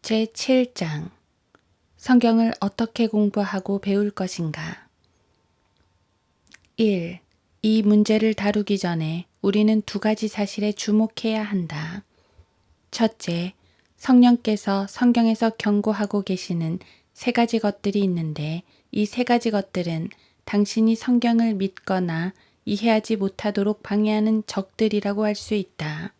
제7장 성경을 어떻게 공부하고 배울 것인가? 1. 이 문제를 다루기 전에 우리는 두 가지 사실에 주목해야 한다. 첫째, 성령께서 성경에서 경고하고 계시는 세 가지 것들이 있는데 이 세 가지 것들은 당신이 성경을 믿거나 이해하지 못하도록 방해하는 적들이라고 할 수 있다.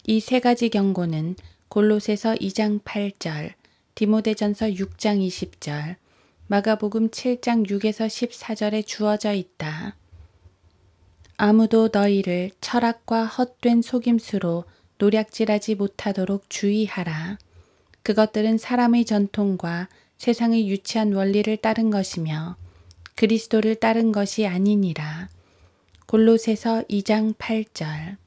이 세 가지 경고는 골로새서 2장 8절, 디모데전서 6장 20절, 마가복음 7장 6에서 14절에 주어져 있다. 아무도 너희를 철학과 헛된 속임수로 노략질하지 못하도록 주의하라. 그것들은 사람의 전통과 세상의 유치한 원리를 따른 것이며 그리스도를 따른 것이 아니니라. 골로새서 2장 8절.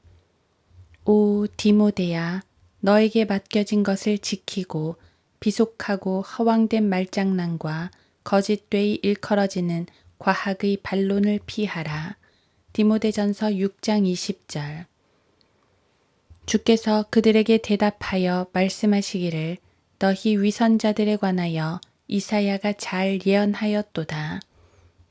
오 디모데야, 너에게 맡겨진 것을 지키고 비속하고 허황된 말장난과 거짓되이 일컬어지는 과학의 반론을 피하라. 디모데전서 6장 20절. 주께서 그들에게 대답하여 말씀하시기를 너희 위선자들에 관하여 이사야가 잘 예언하였도다.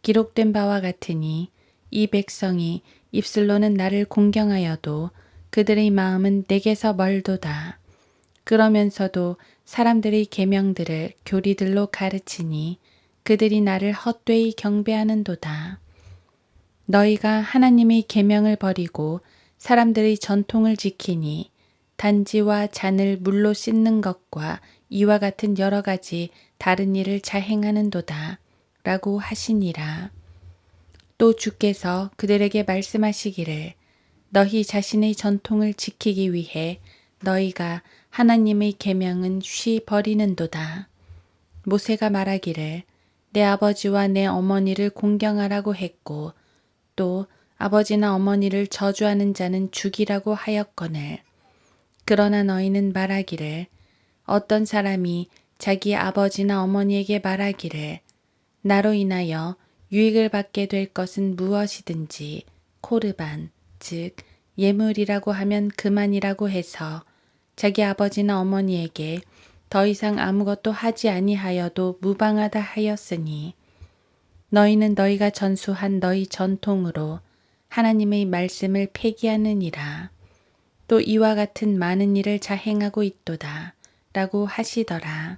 기록된 바와 같으니 이 백성이 입술로는 나를 공경하여도 그들의 마음은 내게서 멀도다. 그러면서도 사람들의 계명들을 교리들로 가르치니 그들이 나를 헛되이 경배하는도다. 너희가 하나님의 계명을 버리고 사람들의 전통을 지키니 단지와 잔을 물로 씻는 것과 이와 같은 여러 가지 다른 일을 자행하는도다. 라고 하시니라. 또 주께서 그들에게 말씀하시기를 너희 자신의 전통을 지키기 위해 너희가 하나님의 계명은 쉬 버리는도다. 모세가 말하기를 내 아버지와 내 어머니를 공경하라고 했고 또 아버지나 어머니를 저주하는 자는 죽이라고 하였거늘. 그러나 너희는 말하기를 어떤 사람이 자기 아버지나 어머니에게 말하기를 나로 인하여 유익을 받게 될 것은 무엇이든지 코르반, 즉 예물이라고 하면 그만이라고 해서 자기 아버지나 어머니에게 더 이상 아무것도 하지 아니하여도 무방하다 하였으니 너희는 너희가 전수한 너희 전통으로 하나님의 말씀을 폐기하느니라. 또 이와 같은 많은 일을 자행하고 있도다 라고 하시더라.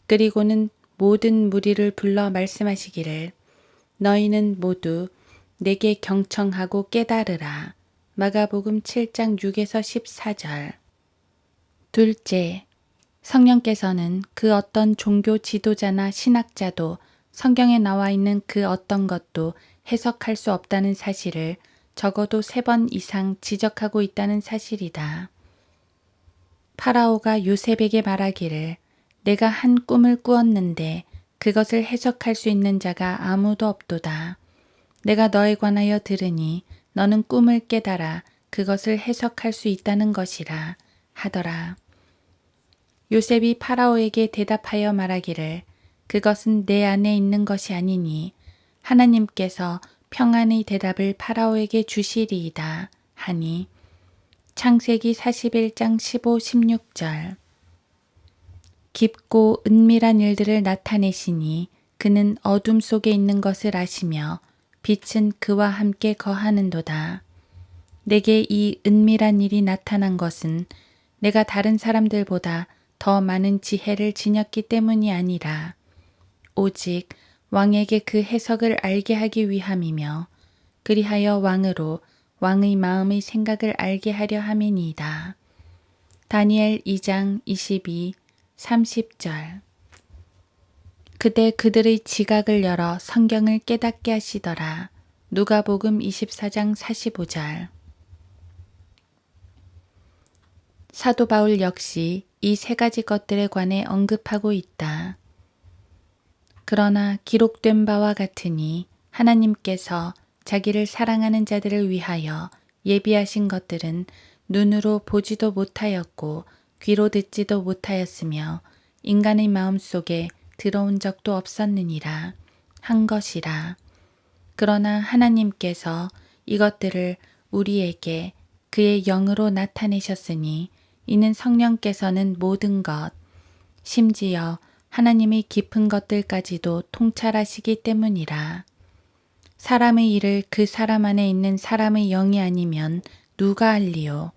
그리고는 모든 무리를 불러 말씀하시기를 너희는 모두 내게 경청하고 깨달으라. 마가복음 7장 6에서 14절. 둘째, 성령께서는 그 어떤 종교 지도자나 신학자도 성경에 나와 있는 그 어떤 것도 해석할 수 없다는 사실을 적어도 3번 이상 지적하고 있다는 사실이다. 파라오가 요셉에게 말하기를 내가 한 꿈을 꾸었는데 그것을 해석할 수 있는 자가 아무도 없도다. 내가 너에 관하여 들으니 너는 꿈을 깨달아 그것을 해석할 수 있다는 것이라 하더라. 요셉이 파라오에게 대답하여 말하기를 그것은 내 안에 있는 것이 아니니 하나님께서 평안의 대답을 파라오에게 주시리이다 하니 창세기 41장 15, 16절. 깊고 은밀한 일들을 나타내시니 그는 어둠 속에 있는 것을 아시며 빛은 그와 함께 거하는도다. 내게 이 은밀한 일이 나타난 것은 내가 다른 사람들보다 더 많은 지혜를 지녔기 때문이 아니라 오직 왕에게 그 해석을 알게 하기 위함이며 그리하여 왕으로 왕의 마음의 생각을 알게 하려 함이니이다. 다니엘 2장 22, 30절. 그때 그들의 지각을 열어 성경을 깨닫게 하시더라. 누가복음 24장 45절. 사도 바울 역시 이 3가지 것들에 관해 언급하고 있다. 그러나 기록된 바와 같으니 하나님께서 자기를 사랑하는 자들을 위하여 예비하신 것들은 눈으로 보지도 못하였고 귀로 듣지도 못하였으며 인간의 마음 속에 들어온 적도 없었느니라 한 것이라. 그러나 하나님께서 이것들을 우리에게 그의 영으로 나타내셨으니 이는 성령께서는 모든 것, 심지어 하나님의 깊은 것들까지도 통찰하시기 때문이라. 사람의 일을 그 사람 안에 있는 사람의 영이 아니면 누가 알리요?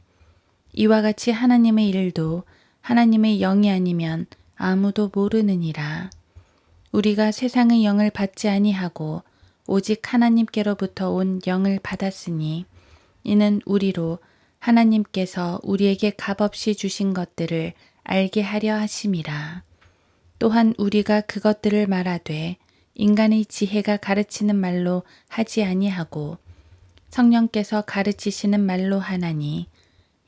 이와 같이 하나님의 일도 하나님의 영이 아니면 아무도 모르느니라. 우리가 세상의 영을 받지 아니하고 오직 하나님께로부터 온 영을 받았으니 이는 우리로 하나님께서 우리에게 값없이 주신 것들을 알게 하려 하심이라. 또한 우리가 그것들을 말하되 인간의 지혜가 가르치는 말로 하지 아니하고 성령께서 가르치시는 말로 하나니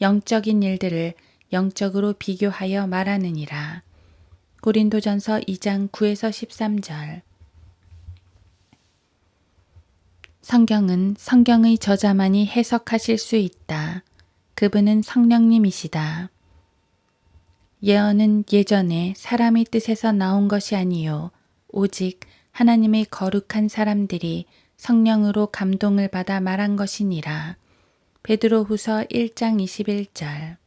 영적인 일들을 영적으로 비교하여 말하느니라. 고린도전서 2장 9에서 13절. 성경은 성경의 저자만이 해석하실 수 있다. 그분은 성령님이시다. 예언은 예전에 사람의 뜻에서 나온 것이 아니요 오직 하나님의 거룩한 사람들이 성령으로 감동을 받아 말한 것이니라. 베드로후서 1장 21절.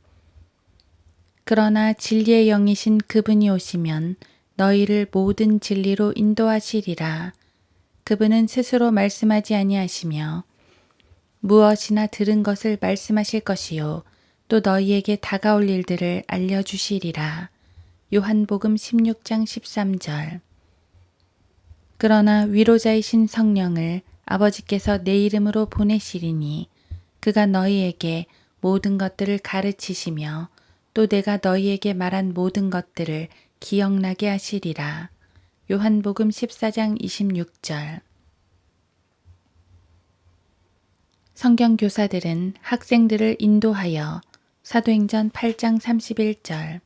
그러나 진리의 영이신 그분이 오시면 너희를 모든 진리로 인도하시리라. 그분은 스스로 말씀하지 아니하시며 무엇이나 들은 것을 말씀하실 것이요 또 너희에게 다가올 일들을 알려주시리라. 요한복음 16장 13절. 그러나 위로자이신 성령을 아버지께서 내 이름으로 보내시리니 그가 너희에게 모든 것들을 가르치시며 또 내가 너희에게 말한 모든 것들을 기억나게 하시리라. 요한복음 14장 26절. 성경 교사들은 학생들을 인도하여 사도행전 8장 31절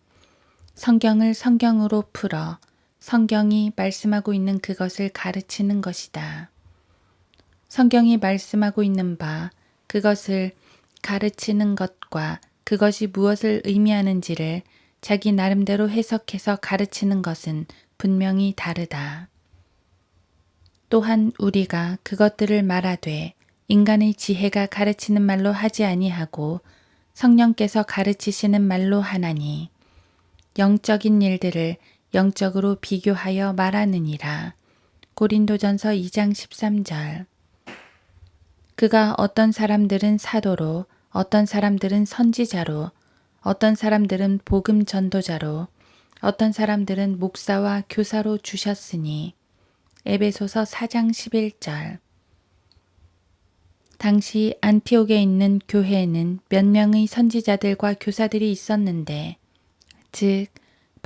성경을 성경으로 풀어 성경이 말씀하고 있는 그것을 가르치는 것이다. 성경이 말씀하고 있는 바 그것을 가르치는 것과 그것이 무엇을 의미하는지를 자기 나름대로 해석해서 가르치는 것은 분명히 다르다. 또한 우리가 그것들을 말하되 인간의 지혜가 가르치는 말로 하지 아니하고 성령께서 가르치시는 말로 하나니 영적인 일들을 영적으로 비교하여 말하느니라. 고린도전서 2장 13절. 그가 어떤 사람들은 사도로, 어떤 사람들은 선지자로, 어떤 사람들은 복음 전도자로, 어떤 사람들은 목사와 교사로 주셨으니 에베소서 4장 11절. 당시 안티옥에 있는 교회에는 몇 명의 선지자들과 교사들이 있었는데 즉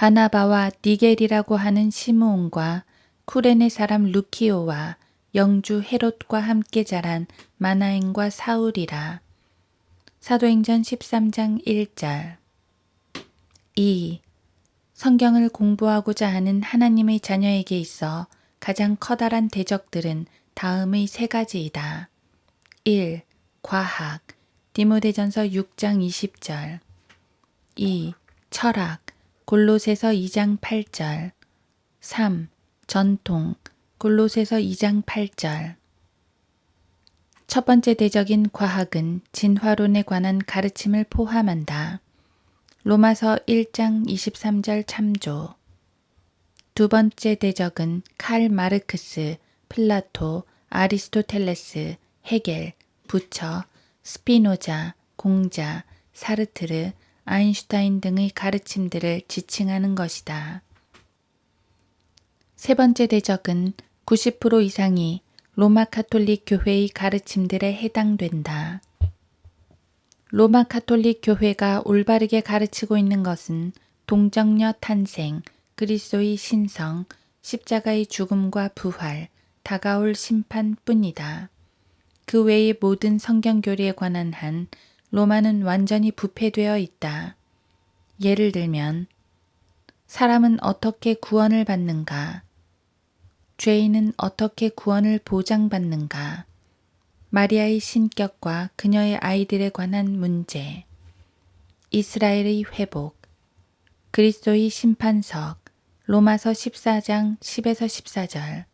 바나바와 니겔이라고 하는 시므온과 쿠레네 사람 루키오와 영주 헤롯과 함께 자란 마나엔과 사울이라. 사도행전 13장 1절. 2. 성경을 공부하고자 하는 하나님의 자녀에게 있어 가장 커다란 대적들은 다음의 세 가지이다. 1. 과학 디모데전서 6장 20절. 2. 철학 골로새서 2장 8절. 3. 전통 골로새서 2장 8절. 첫 번째 대적인 과학은 진화론에 관한 가르침을 포함한다. 로마서 1장 23절 참조. 두 번째 대적은 칼 마르크스, 플라토, 아리스토텔레스, 헤겔, 부처, 스피노자, 공자, 사르트르, 아인슈타인 등의 가르침들을 지칭하는 것이다. 세 번째 대적은 90% 이상이 로마 카톨릭 교회의 가르침들에 해당된다. 로마 카톨릭 교회가 올바르게 가르치고 있는 것은 동정녀 탄생, 그리스도의 신성, 십자가의 죽음과 부활, 다가올 심판뿐이다. 그 외의 모든 성경 교리에 관한 한 로마는 완전히 부패되어 있다. 예를 들면 사람은 어떻게 구원을 받는가? 죄인은 어떻게 구원을 보장받는가? 마리아의 신격과 그녀의 아이들에 관한 문제, 이스라엘의 회복, 그리스도의 심판석, 로마서 14장 10에서 14절,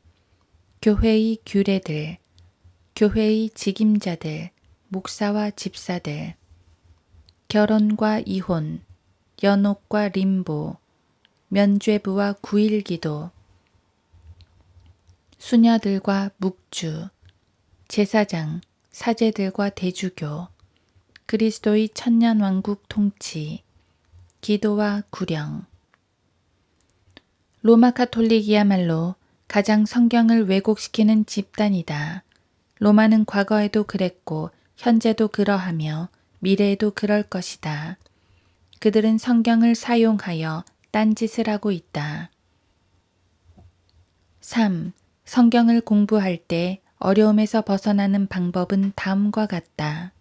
교회의 규례들, 교회의 직임자들, 목사와 집사들, 결혼과 이혼, 연옥과 림보, 면죄부와 구일기도, 수녀들과 묵주, 제사장, 사제들과 대주교, 그리스도의 천년왕국 통치, 기도와 구령. 로마 카톨릭이야말로 가장 성경을 왜곡시키는 집단이다. 로마는 과거에도 그랬고 현재도 그러하며 미래에도 그럴 것이다. 그들은 성경을 사용하여 딴짓을 하고 있다. 3. 성경을 공부할 때 어려움에서 벗어나는 방법은 다음과 같다.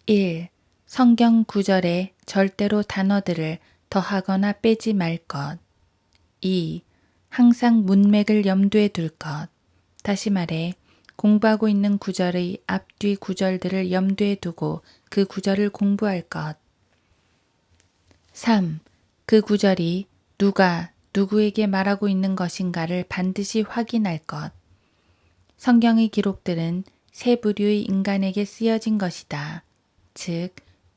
1. 성경 구절에 절대로 단어들을 더하거나 빼지 말 것. 2. 항상 문맥을 염두에 둘 것. 다시 말해 공부하고 있는 구절의 앞뒤 구절들을 염두에 두고 그 구절을 공부할 것. 3. 그 구절이 누가 누구에게 말하고 있는 것인가를 반드시 확인할 것. 성경의 기록들은 세 부류의 인간에게 쓰여진 것이다. 즉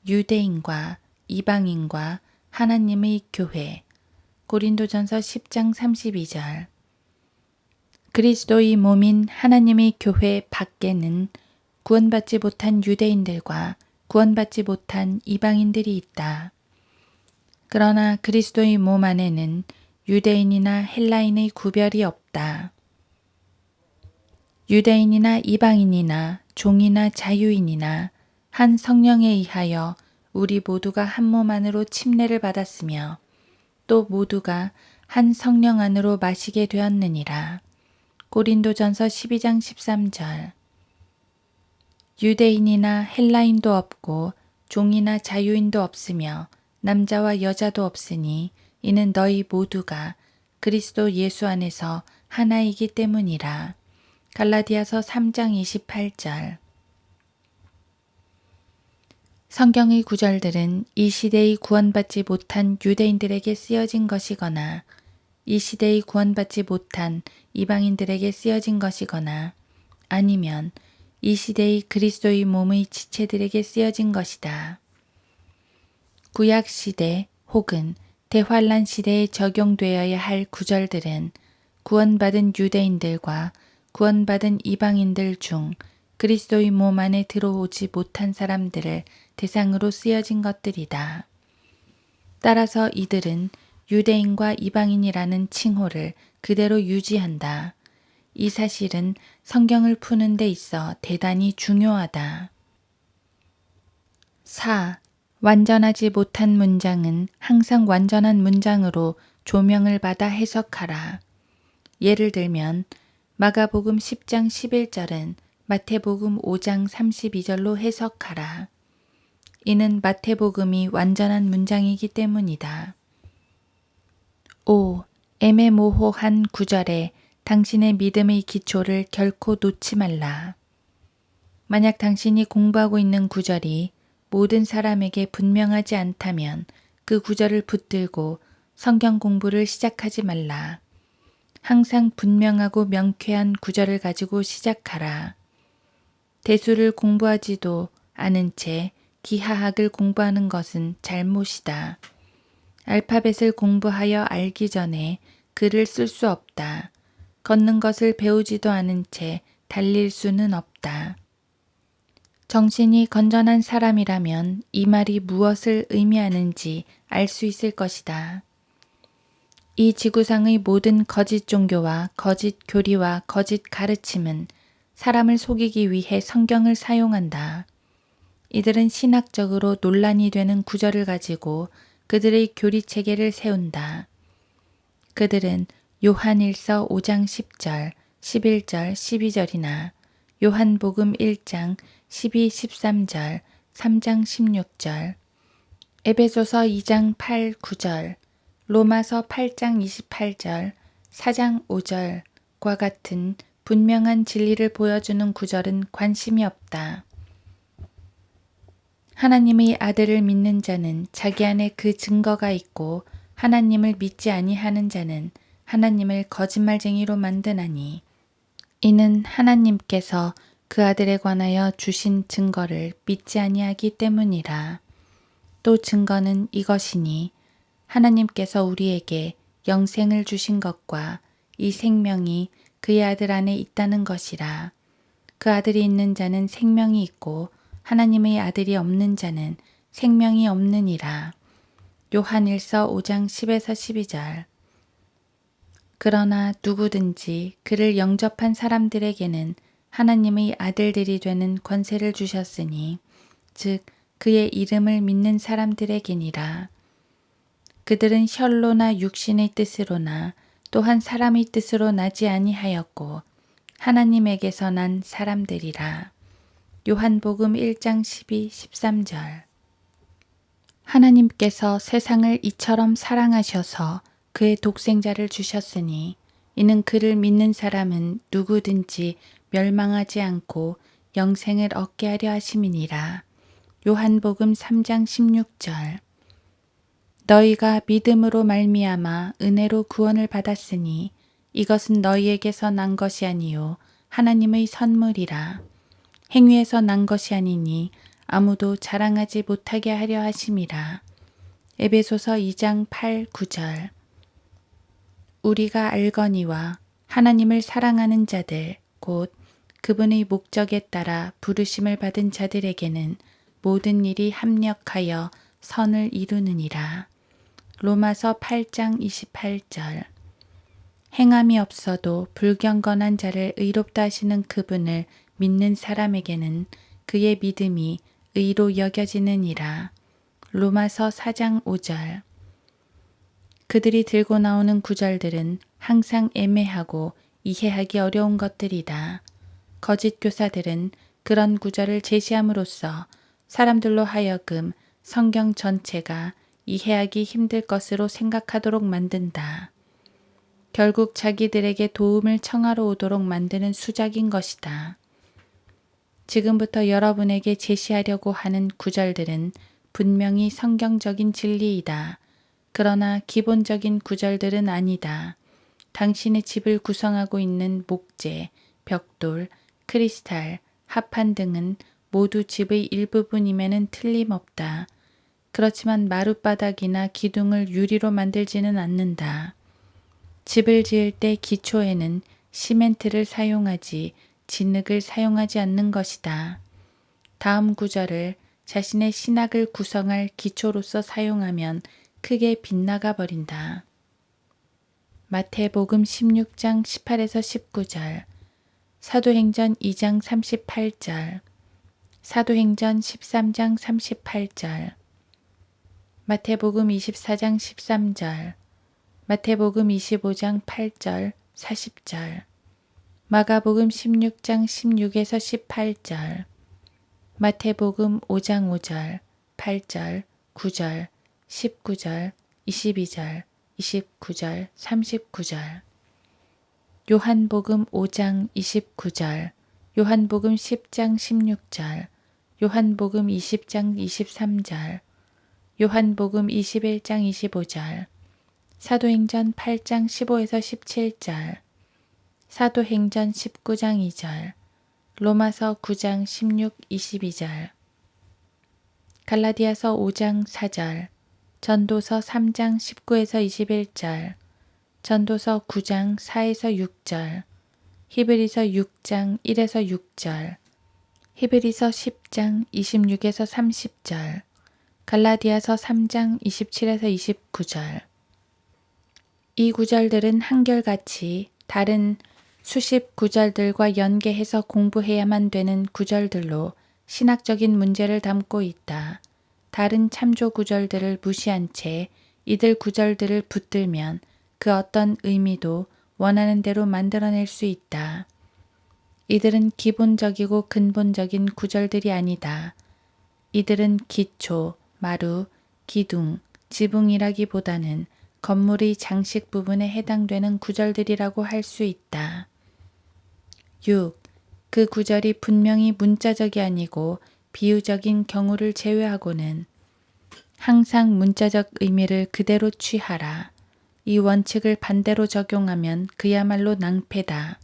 유대인과 이방인과 하나님의 교회. 고린도전서 10장 32절. 그리스도의 몸인 하나님의 교회 밖에는 구원받지 못한 유대인들과 구원받지 못한 이방인들이 있다. 그러나 그리스도의 몸 안에는 유대인이나 헬라인의 구별이 없다. 유대인이나 이방인이나 종이나 자유인이나 한 성령에 의하여 우리 모두가 한 몸 안으로 침례를 받았으며 또 모두가 한 성령 안으로 마시게 되었느니라. 고린도전서 12장 13절. 유대인이나 헬라인도 없고 종이나 자유인도 없으며 남자와 여자도 없으니 이는 너희 모두가 그리스도 예수 안에서 하나이기 때문이라. 갈라디아서 3장 28절. 성경의 구절들은 이 시대의 구원받지 못한 유대인들에게 쓰여진 것이거나 이 시대의 구원받지 못한 이방인들에게 쓰여진 것이거나 아니면 이 시대의 그리스도의 몸의 지체들에게 쓰여진 것이다. 구약 시대 혹은 대환란 시대에 적용되어야 할 구절들은 구원받은 유대인들과 구원받은 이방인들 중 그리스도의 몸 안에 들어오지 못한 사람들을 대상으로 쓰여진 것들이다. 따라서 이들은 유대인과 이방인이라는 칭호를 그대로 유지한다. 이 사실은 성경을 푸는 데 있어 대단히 중요하다. 4. 완전하지 못한 문장은 항상 완전한 문장으로 조명을 받아 해석하라. 예를 들면 마가복음 10장 11절은 마태복음 5장 32절로 해석하라. 이는 마태복음이 완전한 문장이기 때문이다. 5. 애매모호한 구절에 당신의 믿음의 기초를 결코 놓지 말라. 만약 당신이 공부하고 있는 구절이 모든 사람에게 분명하지 않다면 그 구절을 붙들고 성경 공부를 시작하지 말라. 항상 분명하고 명쾌한 구절을 가지고 시작하라. 대수를 공부하지도 않은 채 기하학을 공부하는 것은 잘못이다. 알파벳을 공부하여 알기 전에 글을 쓸 수 없다. 걷는 것을 배우지도 않은 채 달릴 수는 없다. 정신이 건전한 사람이라면 이 말이 무엇을 의미하는지 알 수 있을 것이다. 이 지구상의 모든 거짓 종교와 거짓 교리와 거짓 가르침은 사람을 속이기 위해 성경을 사용한다. 이들은 신학적으로 논란이 되는 구절을 가지고 그들의 교리 체계를 세운다. 그들은 요한일서 5장 10절, 11절, 12절이나 요한복음 1장 12, 13절, 3장 16절, 에베소서 2장 8, 9절, 로마서 8장 28절, 4장 5절과 같은 분명한 진리를 보여주는 구절은 관심이 없다. 하나님의 아들을 믿는 자는 자기 안에 그 증거가 있고 하나님을 믿지 아니하는 자는 하나님을 거짓말쟁이로 만드나니 이는 하나님께서 그 아들에 관하여 주신 증거를 믿지 아니하기 때문이라. 또 증거는 이것이니 하나님께서 우리에게 영생을 주신 것과 이 생명이 그의 아들 안에 있다는 것이라. 그 아들이 있는 자는 생명이 있고 하나님의 아들이 없는 자는 생명이 없느니라. 요한일서 5장 10에서 12절. 그러나 누구든지 그를 영접한 사람들에게는 하나님의 아들들이 되는 권세를 주셨으니 즉 그의 이름을 믿는 사람들에게니라. 그들은 혈로나 육신의 뜻으로나 또한 사람의 뜻으로 나지 아니하였고 하나님에게서 난 사람들이라. 요한복음 1장 12, 13절. 하나님께서 세상을 이처럼 사랑하셔서 그의 독생자를 주셨으니 이는 그를 믿는 사람은 누구든지 멸망하지 않고 영생을 얻게 하려 하심이니라. 요한복음 3장 16절. 너희가 믿음으로 말미암아 은혜로 구원을 받았으니 이것은 너희에게서 난 것이 아니요 하나님의 선물이라. 행위에서 난 것이 아니니 아무도 자랑하지 못하게 하려 하심이라. 에베소서 2장 8, 9절. 우리가 알거니와 하나님을 사랑하는 자들 곧 그분의 목적에 따라 부르심을 받은 자들에게는 모든 일이 합력하여 선을 이루느니라. 로마서 8장 28절. 행함이 없어도 불경건한 자를 의롭다 하시는 그분을 믿는 사람에게는 그의 믿음이 의로 여겨지느니라. 로마서 4장 5절. 그들이 들고 나오는 구절들은 항상 애매하고 이해하기 어려운 것들이다. 거짓 교사들은 그런 구절을 제시함으로써 사람들로 하여금 성경 전체가 이해하기 힘들 것으로 생각하도록 만든다. 결국 자기들에게 도움을 청하러 오도록 만드는 수작인 것이다. 지금부터 여러분에게 제시하려고 하는 구절들은 분명히 성경적인 진리이다. 그러나 기본적인 구절들은 아니다. 당신의 집을 구성하고 있는 목재, 벽돌, 크리스탈, 합판 등은 모두 집의 일부분임에는 틀림없다. 그렇지만 마룻바닥이나 기둥을 유리로 만들지는 않는다. 집을 지을 때 기초에는 시멘트를 사용하지 진흙을 사용하지 않는 것이다. 다음 구절을 자신의 신학을 구성할 기초로서 사용하면 크게 빗나가 버린다. 마태복음 16장 18에서 19절, 사도행전 2장 38절, 사도행전 13장 38절, 마태복음 24장 13절, 마태복음 25장 8절, 40절, 마가복음 16장 16에서 18절, 마태복음 5장 5절, 8절, 9절, 19절, 22절, 29절, 39절, 요한복음 5장 29절, 요한복음 10장 16절, 요한복음 20장 23절, 요한복음 21장 25절, 사도행전 8장 15에서 17절, 사도행전 19장 2절, 로마서 9장 16, 22절, 갈라디아서 5장 4절, 전도서 3장 19에서 21절, 전도서 9장 4에서 6절, 히브리서 6장 1에서 6절, 히브리서 10장 26에서 30절, 갈라디아서 3장 27에서 29절. 이 구절들은 한결같이 다른 수십 구절들과 연계해서 공부해야만 되는 구절들로 신학적인 문제를 담고 있다. 다른 참조 구절들을 무시한 채 이들 구절들을 붙들면 그 어떤 의미도 원하는 대로 만들어낼 수 있다. 이들은 기본적이고 근본적인 구절들이 아니다. 이들은 기초, 마루, 기둥, 지붕이라기보다는 건물의 장식 부분에 해당되는 구절들이라고 할 수 있다. 6. 그 구절이 분명히 문자적이 아니고 비유적인 경우를 제외하고는 항상 문자적 의미를 그대로 취하라. 이 원칙을 반대로 적용하면 그야말로 낭패다.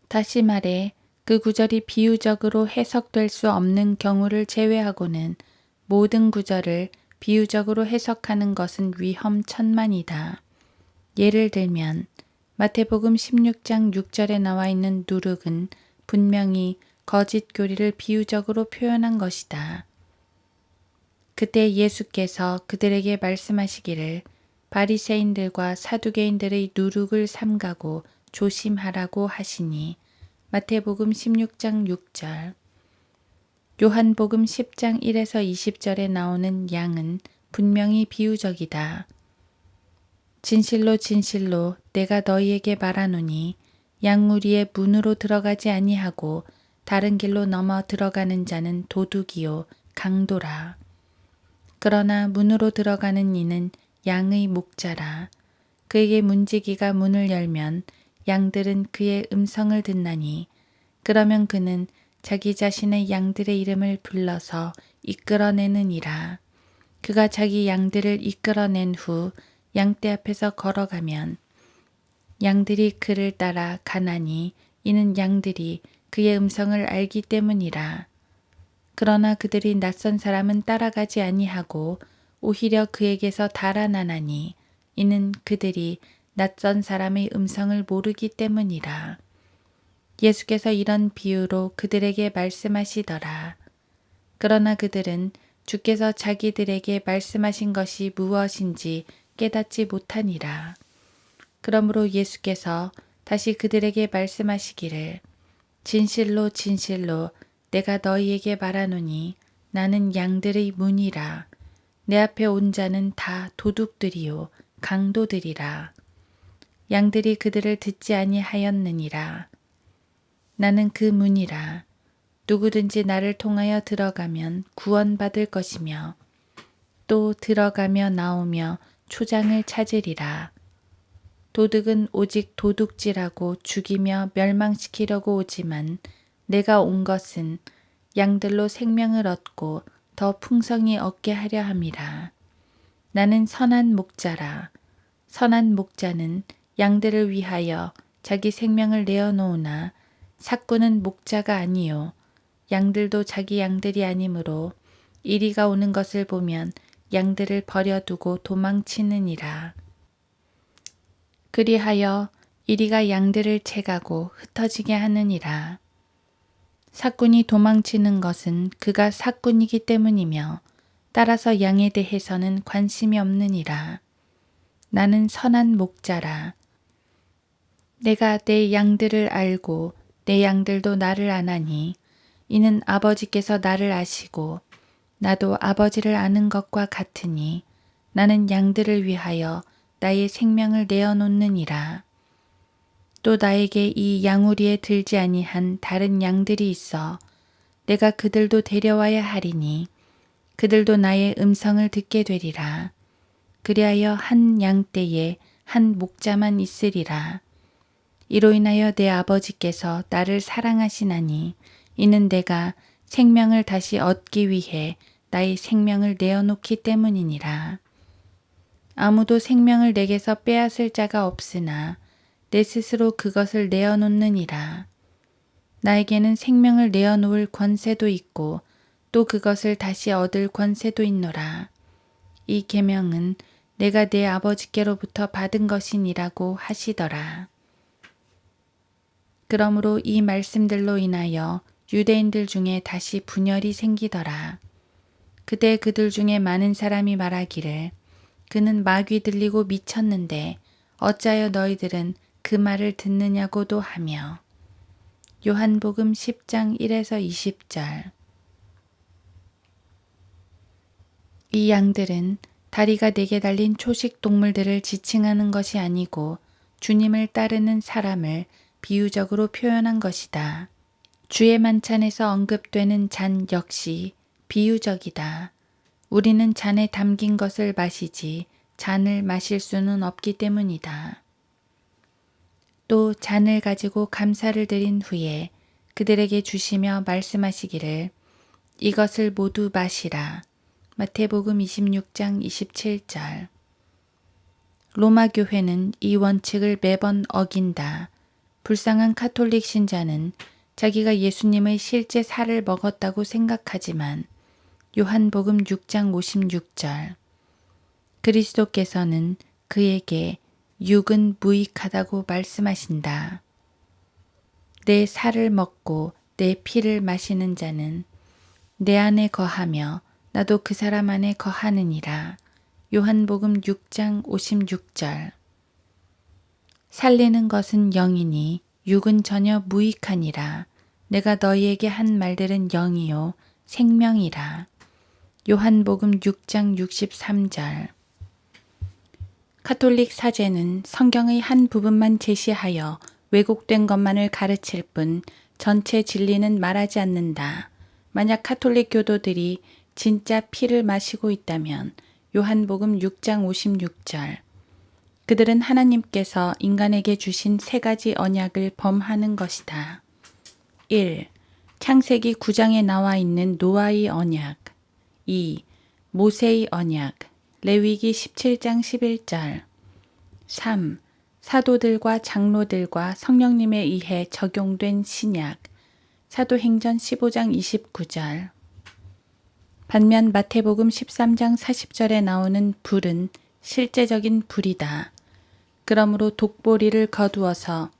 다시 말해 그 구절이 비유적으로 해석될 수 없는 경우를 제외하고는 모든 구절을 비유적으로 해석하는 것은 위험천만이다. 예를 들면 마태복음 16장 6절에 나와 있는 누룩은 분명히 거짓 교리를 비유적으로 표현한 것이다. 그때 예수께서 그들에게 말씀하시기를 바리새인들과 사두개인들의 누룩을 삼가고 조심하라고 하시니 마태복음 16장 6절, 요한복음 10장 1에서 20절에 나오는 양은 분명히 비유적이다. 진실로 진실로 내가 너희에게 말하노니 양무리의 문으로 들어가지 아니하고 다른 길로 넘어 들어가는 자는 도둑이요 강도라. 그러나 문으로 들어가는 이는 양의 목자라. 그에게 문지기가 문을 열면 양들은 그의 음성을 듣나니 그러면 그는 자기 자신의 양들의 이름을 불러서 이끌어내느니라. 그가 자기 양들을 이끌어낸 후 양떼 앞에서 걸어가면 양들이 그를 따라 가나니 이는 양들이 그의 음성을 알기 때문이라. 그러나 그들이 낯선 사람은 따라가지 아니하고 오히려 그에게서 달아나나니 이는 그들이 낯선 사람의 음성을 모르기 때문이라. 예수께서 이런 비유로 그들에게 말씀하시더라. 그러나 그들은 주께서 자기들에게 말씀하신 것이 무엇인지 깨닫지 못하니라. 그러므로 예수께서 다시 그들에게 말씀하시기를 진실로 진실로 내가 너희에게 말하노니 나는 양들의 문이라. 내 앞에 온 자는 다 도둑들이요 강도들이라. 양들이 그들을 듣지 아니하였느니라. 나는 그 문이라. 누구든지 나를 통하여 들어가면 구원받을 것이며 또 들어가며 나오며 초장을 찾으리라. 도둑은 오직 도둑질하고 죽이며 멸망시키려고 오지만 내가 온 것은 양들로 생명을 얻고 더 풍성히 얻게 하려 함이라. 나는 선한 목자라. 선한 목자는 양들을 위하여 자기 생명을 내어놓으나 삭구는 목자가 아니요 양들도 자기 양들이 아니므로 이리가 오는 것을 보면 양들을 버려두고 도망치느니라. 그리하여 이리가 양들을 채가고 흩어지게 하느니라. 삭군이 도망치는 것은 그가 삭군이기 때문이며 따라서 양에 대해서는 관심이 없느니라. 나는 선한 목자라. 내가 내 양들을 알고 내 양들도 나를 아나니 이는 아버지께서 나를 아시고 나도 아버지를 아는 것과 같으니 나는 양들을 위하여 나의 생명을 내어놓느니라. 또 나에게 이 양우리에 들지 아니한 다른 양들이 있어 내가 그들도 데려와야 하리니 그들도 나의 음성을 듣게 되리라. 그리하여 한 양떼에 한 목자만 있으리라. 이로 인하여 내 아버지께서 나를 사랑하시나니 이는 내가 생명을 다시 얻기 위해 나의 생명을 내어놓기 때문이니라. 아무도 생명을 내게서 빼앗을 자가 없으나 내 스스로 그것을 내어놓느니라. 나에게는 생명을 내어놓을 권세도 있고 또 그것을 다시 얻을 권세도 있노라. 이 계명은 내가 내 아버지께로부터 받은 것이니라고 하시더라. 그러므로 이 말씀들로 인하여 유대인들 중에 다시 분열이 생기더라. 그때 그들 중에 많은 사람이 말하기를 그는 마귀 들리고 미쳤는데 어찌하여 너희들은 그 말을 듣느냐고도 하며 요한복음 10장 1에서 20절. 이 양들은 다리가 4개 달린 초식 동물들을 지칭하는 것이 아니고 주님을 따르는 사람을 비유적으로 표현한 것이다. 주의 만찬에서 언급되는 잔 역시 비유적이다. 우리는 잔에 담긴 것을 마시지 잔을 마실 수는 없기 때문이다. 또 잔을 가지고 감사를 드린 후에 그들에게 주시며 말씀하시기를 이것을 모두 마시라. 마태복음 26장 27절. 로마 교회는 이 원칙을 매번 어긴다. 불쌍한 카톨릭 신자는 자기가 예수님의 실제 살을 먹었다고 생각하지만 요한복음 6장 56절. 그리스도께서는 그에게 육은 무익하다고 말씀하신다. 내 살을 먹고 내 피를 마시는 자는 내 안에 거하며 나도 그 사람 안에 거하느니라. 요한복음 6장 56절. 살리는 것은 영이니 육은 전혀 무익하니라. 내가 너희에게 한 말들은 영이요 생명이라. 요한복음 6장 63절. 가톨릭 사제는 성경의 한 부분만 제시하여 왜곡된 것만을 가르칠 뿐 전체 진리는 말하지 않는다. 만약 가톨릭 교도들이 진짜 피를 마시고 있다면 요한복음 6장 56절. 그들은 하나님께서 인간에게 주신 세 가지 언약을 범하는 것이다. 1. 창세기 9장에 나와 있는 노아의 언약. 2. 모세의 언약. 레위기 17장 11절. 3. 사도들과 장로들과 성령님에 의해 적용된 신약. 사도행전 15장 29절. 반면 마태복음 13장 40절에 나오는 불은 실제적인 불이다. 그러므로 독보리를 거두어서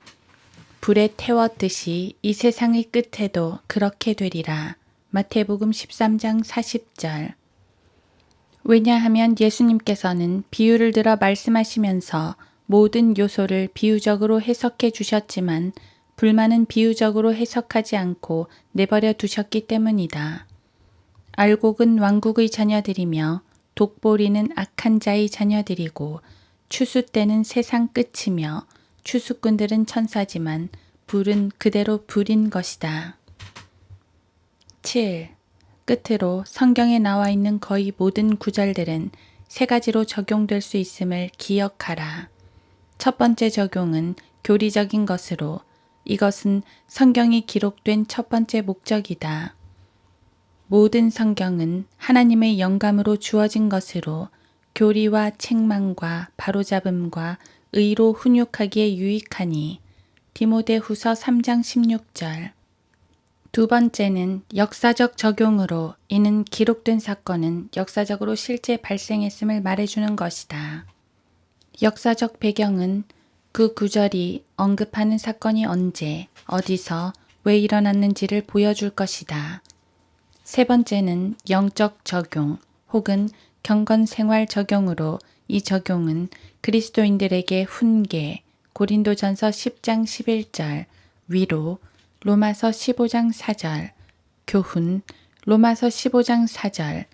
불에 태웠듯이 이 세상의 끝에도 그렇게 되리라. 마태복음 13장 40절. 왜냐하면 예수님께서는 비유를 들어 말씀하시면서 모든 요소를 비유적으로 해석해 주셨지만 불만은 비유적으로 해석하지 않고 내버려 두셨기 때문이다. 알곡은 왕국의 자녀들이며 독보리는 악한 자의 자녀들이고 추수 때는 세상 끝이며 추수꾼들은 천사지만 불은 그대로 불인 것이다. 7. 끝으로 성경에 나와 있는 거의 모든 구절들은 세 가지로 적용될 수 있음을 기억하라. 첫 번째 적용은 교리적인 것으로 이것은 성경이 기록된 첫 번째 목적이다. 모든 성경은 하나님의 영감으로 주어진 것으로 교리와 책망과 바로잡음과 의로 훈육하기에 유익하니 디모데후서 3장 16절. 두 번째는 역사적 적용으로 이는 기록된 사건은 역사적으로 실제 발생했음을 말해주는 것이다. 역사적 배경은 그 구절이 언급하는 사건이 언제, 어디서, 왜 일어났는지를 보여줄 것이다. 세 번째는 영적 적용 혹은 경건생활 적용으로 이 적용은 그리스도인들에게 훈계, 고린도전서 10장 11절, 위로, 로마서 15장 4절, 교훈, 로마서 15장 4절,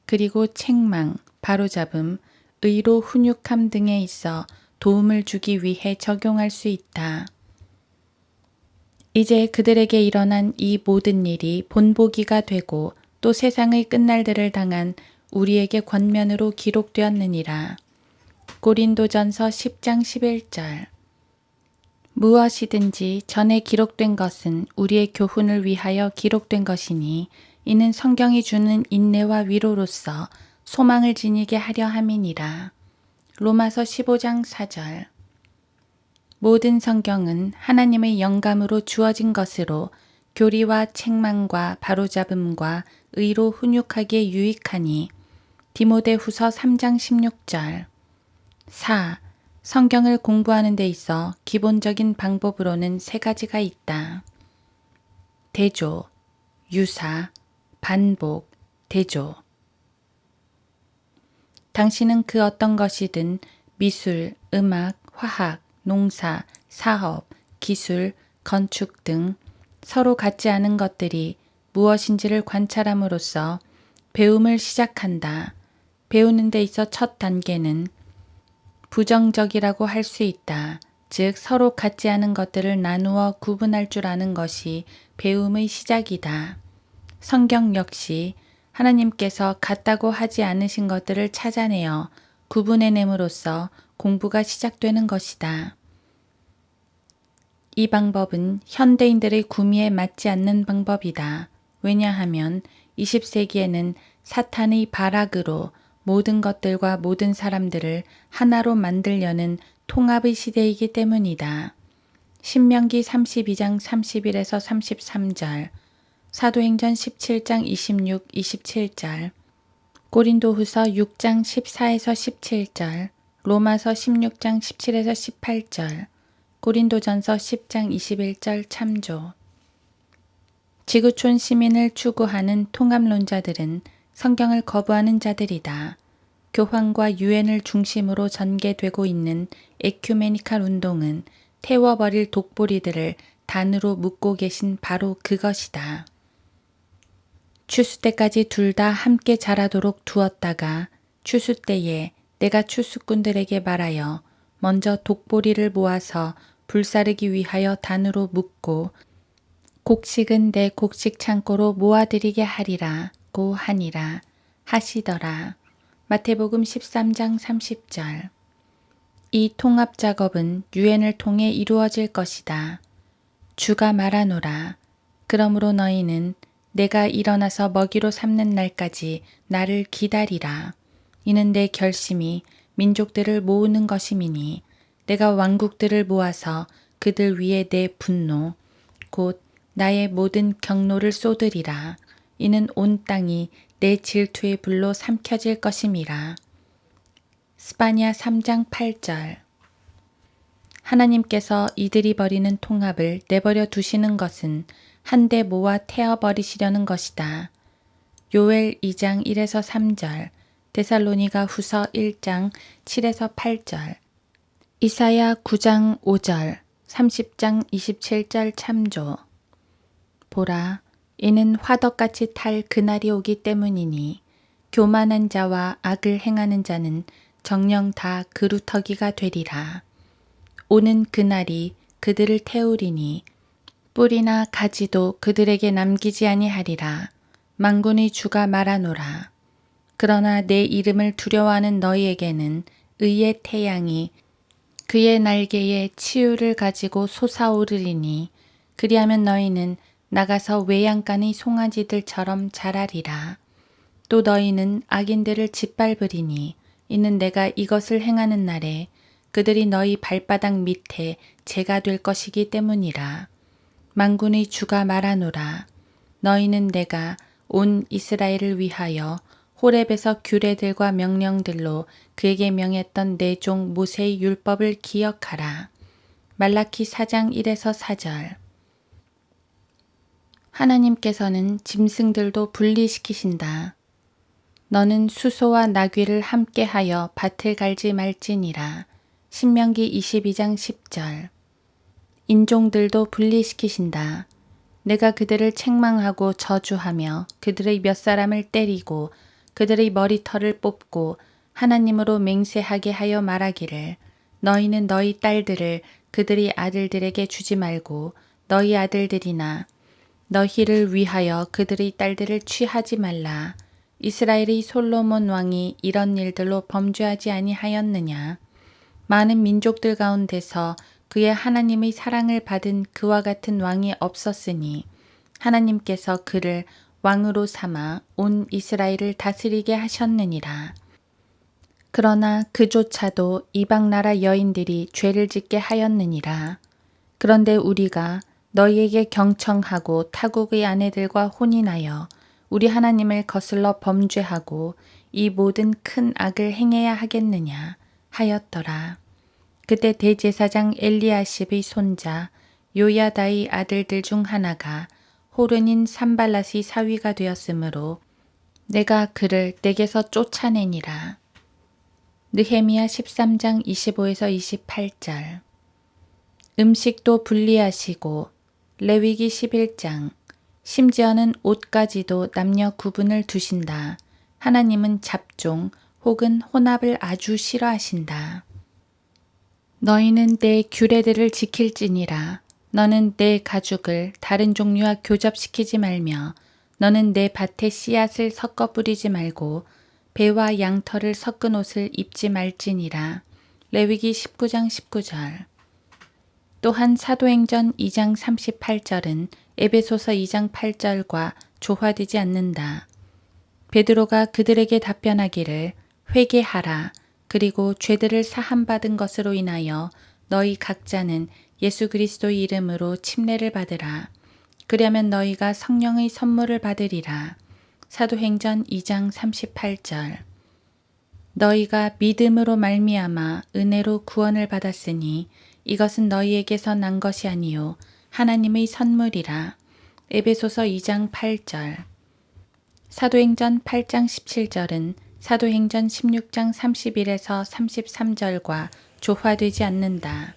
그리고 책망, 바로잡음, 의로 훈육함 등에 있어 도움을 주기 위해 적용할 수 있다. 이제 그들에게 일어난 이 모든 일이 본보기가 되고 또 세상의 끝날들을 당한 우리에게 권면으로 기록되었느니라. 고린도전서 10장 11절. 무엇이든지 전에 기록된 것은 우리의 교훈을 위하여 기록된 것이니 이는 성경이 주는 인내와 위로로서 소망을 지니게 하려 함이니라. 로마서 15장 4절. 모든 성경은 하나님의 영감으로 주어진 것으로 교리와 책망과 바로잡음과 의로 훈육하기에 유익하니 디모데후서 3장 16절. 4. 성경을 공부하는 데 있어 기본적인 방법으로는 세 가지가 있다. 대조, 유사, 반복, 대조. 당신은 그 어떤 것이든 미술, 음악, 화학, 농사, 사업, 기술, 건축 등 서로 같지 않은 것들이 무엇인지를 관찰함으로써 배움을 시작한다. 배우는 데 있어 첫 단계는 부정적이라고 할 수 있다. 즉 서로 같지 않은 것들을 나누어 구분할 줄 아는 것이 배움의 시작이다. 성경 역시 하나님께서 같다고 하지 않으신 것들을 찾아내어 구분해냄으로써 공부가 시작되는 것이다. 이 방법은 현대인들의 구미에 맞지 않는 방법이다. 왜냐하면 20세기에는 사탄의 발악으로 모든 것들과 모든 사람들을 하나로 만들려는 통합의 시대이기 때문이다. 신명기 32장 31에서 33절. 사도행전 17장 26, 27절, 고린도후서 6장 14에서 17절, 로마서 16장 17에서 18절, 고린도전서 10장 21절 참조. 지구촌 시민을 추구하는 통합론자들은 성경을 거부하는 자들이다. 교황과 유엔을 중심으로 전개되고 있는 에큐메니칼 운동은 태워버릴 독보리들을 단으로 묶고 계신 바로 그것이다. 추수 때까지 둘 다 함께 자라도록 두었다가 추수 때에 내가 추수꾼들에게 말하여 먼저 독보리를 모아서 불사르기 위하여 단으로 묶고 곡식은 내 곡식 창고로 모아드리게 하리라고 하니라 하시더라. 마태복음 13장 30절. 이 통합 작업은 유엔을 통해 이루어질 것이다. 주가 말하노라. 그러므로 너희는 내가 일어나서 먹이로 삼는 날까지 나를 기다리라. 이는 내 결심이 민족들을 모으는 것임이니 내가 왕국들을 모아서 그들 위에 내 분노 곧 나의 모든 경노를 쏟으리라. 이는 온 땅이 내 질투의 불로 삼켜질 것임이라. 스바냐 3장 8절. 하나님께서 이들이 벌이는 통합을 내버려 두시는 것은 한데 모아 태워버리시려는 것이다. 요엘 2장 1에서 3절, 데살로니가 후서 1장 7에서 8절, 이사야 9장 5절, 30장 27절 참조. 보라, 이는 화덕같이 탈 그날이 오기 때문이니 교만한 자와 악을 행하는 자는 정녕 다 그루터기가 되리라. 오는 그날이 그들을 태우리니 뿌리나 가지도 그들에게 남기지 아니하리라. 만군의 주가 말하노라. 그러나 내 이름을 두려워하는 너희에게는 의의 태양이 그의 날개에 치유를 가지고 솟아오르리니 그리하면 너희는 나가서 외양간의 송아지들처럼 자라리라. 또 너희는 악인들을 짓밟으리니 이는 내가 이것을 행하는 날에 그들이 너희 발바닥 밑에 재가 될 것이기 때문이라. 만군의 주가 말하노라. 너희는 내가 온 이스라엘을 위하여 호렙에서 규례들과 명령들로 그에게 명했던 내 종 모세의 율법을 기억하라. 말라키 4장 1에서 4절. 하나님께서는 짐승들도 분리시키신다. 너는 수소와 나귀를 함께하여 밭을 갈지 말지니라. 신명기 22장 10절. 인종들도 분리시키신다. 내가 그들을 책망하고 저주하며 그들의 몇 사람을 때리고 그들의 머리털을 뽑고 하나님으로 맹세하게 하여 말하기를 너희는 너희 딸들을 그들의 아들들에게 주지 말고 너희 아들들이나 너희를 위하여 그들의 딸들을 취하지 말라. 이스라엘의 솔로몬 왕이 이런 일들로 범죄하지 아니하였느냐. 많은 민족들 가운데서 그의 하나님의 사랑을 받은 그와 같은 왕이 없었으니 하나님께서 그를 왕으로 삼아 온 이스라엘을 다스리게 하셨느니라. 그러나 그조차도 이방 나라 여인들이 죄를 짓게 하였느니라. 그런데 우리가 너희에게 경청하고 타국의 아내들과 혼인하여 우리 하나님을 거슬러 범죄하고 이 모든 큰 악을 행해야 하겠느냐 하였더라. 그때 대제사장 엘리야십의 손자 요야다의 아들들 중 하나가 호른인 산발랏이 사위가 되었으므로 내가 그를 내게서 쫓아내니라. 느헤미야 13장 25에서 28절. 음식도 분리하시고 레위기 11장. 심지어는 옷까지도 남녀 구분을 두신다. 하나님은 잡종 혹은 혼합을 아주 싫어하신다. 너희는 내 규례들을 지킬지니라. 너는 내 가죽을 다른 종류와 교접시키지 말며 너는 내 밭에 씨앗을 섞어 뿌리지 말고 배와 양털을 섞은 옷을 입지 말지니라. 레위기 19장 19절. 또한 사도행전 2장 38절은 에베소서 2장 8절과 조화되지 않는다. 베드로가 그들에게 답변하기를 회개하라. 그리고 죄들을 사함받은 것으로 인하여 너희 각자는 예수 그리스도의 이름으로 침례를 받으라. 그리하면 너희가 성령의 선물을 받으리라. 사도행전 2장 38절. 너희가 믿음으로 말미암아 은혜로 구원을 받았으니 이것은 너희에게서 난 것이 아니요 하나님의 선물이라. 에베소서 2장 8절. 사도행전 8장 17절은 사도행전 16장 31에서 33절과 조화되지 않는다.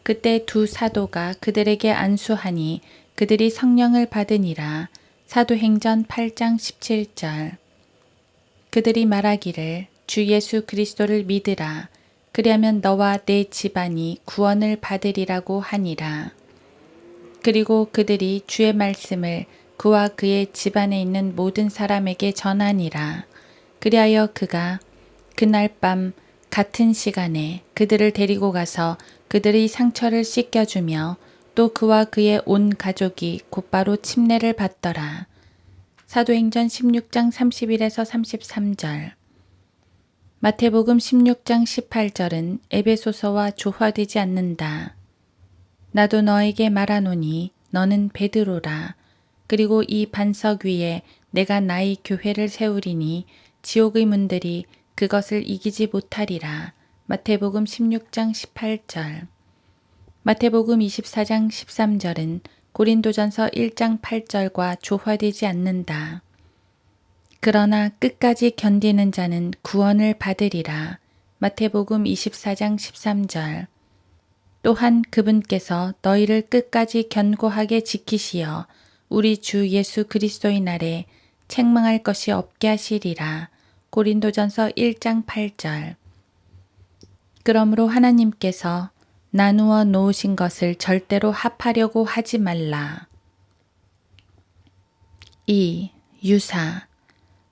그때 두 사도가 그들에게 안수하니 그들이 성령을 받으니라. 사도행전 8장 17절. 그들이 말하기를 주 예수 그리스도를 믿으라. 그리하면 너와 내 집안이 구원을 받으리라고 하니라. 그리고 그들이 주의 말씀을 그와 그의 집안에 있는 모든 사람에게 전하니라. 그리하여 그가 그날 밤 같은 시간에 그들을 데리고 가서 그들의 상처를 씻겨주며 또 그와 그의 온 가족이 곧바로 침례를 받더라. 사도행전 16장 31에서 33절. 마태복음 16장 18절은 에베소서와 조화되지 않는다. 나도 너에게 말하노니 너는 베드로라. 그리고 이 반석 위에 내가 나의 교회를 세우리니 지옥의 문들이 그것을 이기지 못하리라. 마태복음 16장 18절. 마태복음 24장 13절은 고린도전서 1장 8절과 조화되지 않는다. 그러나 끝까지 견디는 자는 구원을 받으리라. 마태복음 24장 13절. 또한 그분께서 너희를 끝까지 견고하게 지키시어 우리 주 예수 그리스도의 날에 책망할 것이 없게 하시리라. 고린도전서 1장 8절. 그러므로 하나님께서 나누어 놓으신 것을 절대로 합하려고 하지 말라. 2. 유사.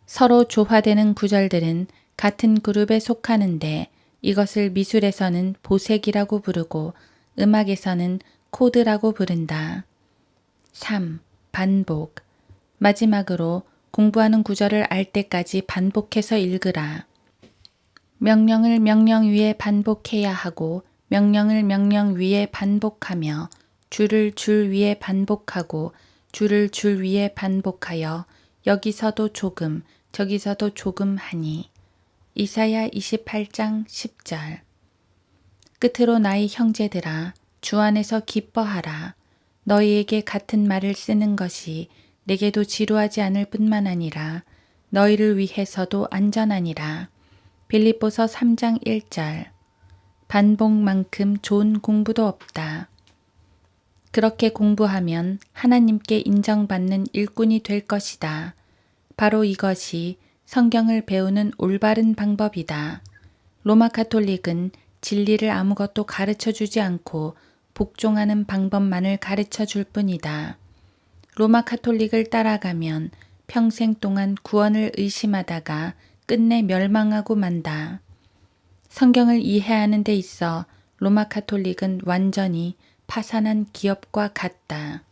서로 조화되는 구절들은 같은 그룹에 속하는데 이것을 미술에서는 보색이라고 부르고 음악에서는 코드라고 부른다. 3. 반복. 마지막으로 공부하는 구절을 알 때까지 반복해서 읽으라. 명령을 명령 위에 반복해야 하고 명령을 명령 위에 반복하며 줄을 줄 위에 반복하고 줄을 줄 위에 반복하여 여기서도 조금 저기서도 조금 하니. 이사야 28장 10절. 끝으로 나의 형제들아 주 안에서 기뻐하라. 너희에게 같은 말을 쓰는 것이 내게도 지루하지 않을 뿐만 아니라 너희를 위해서도 안전하니라. 빌립보서 3장 1절. 반복만큼 좋은 공부도 없다. 그렇게 공부하면 하나님께 인정받는 일꾼이 될 것이다. 바로 이것이 성경을 배우는 올바른 방법이다. 로마 가톨릭은 진리를 아무것도 가르쳐 주지 않고 복종하는 방법만을 가르쳐 줄 뿐이다. 로마 가톨릭을 따라가면 평생 동안 구원을 의심하다가 끝내 멸망하고 만다. 성경을 이해하는 데 있어 로마 가톨릭은 완전히 파산한 기업과 같다.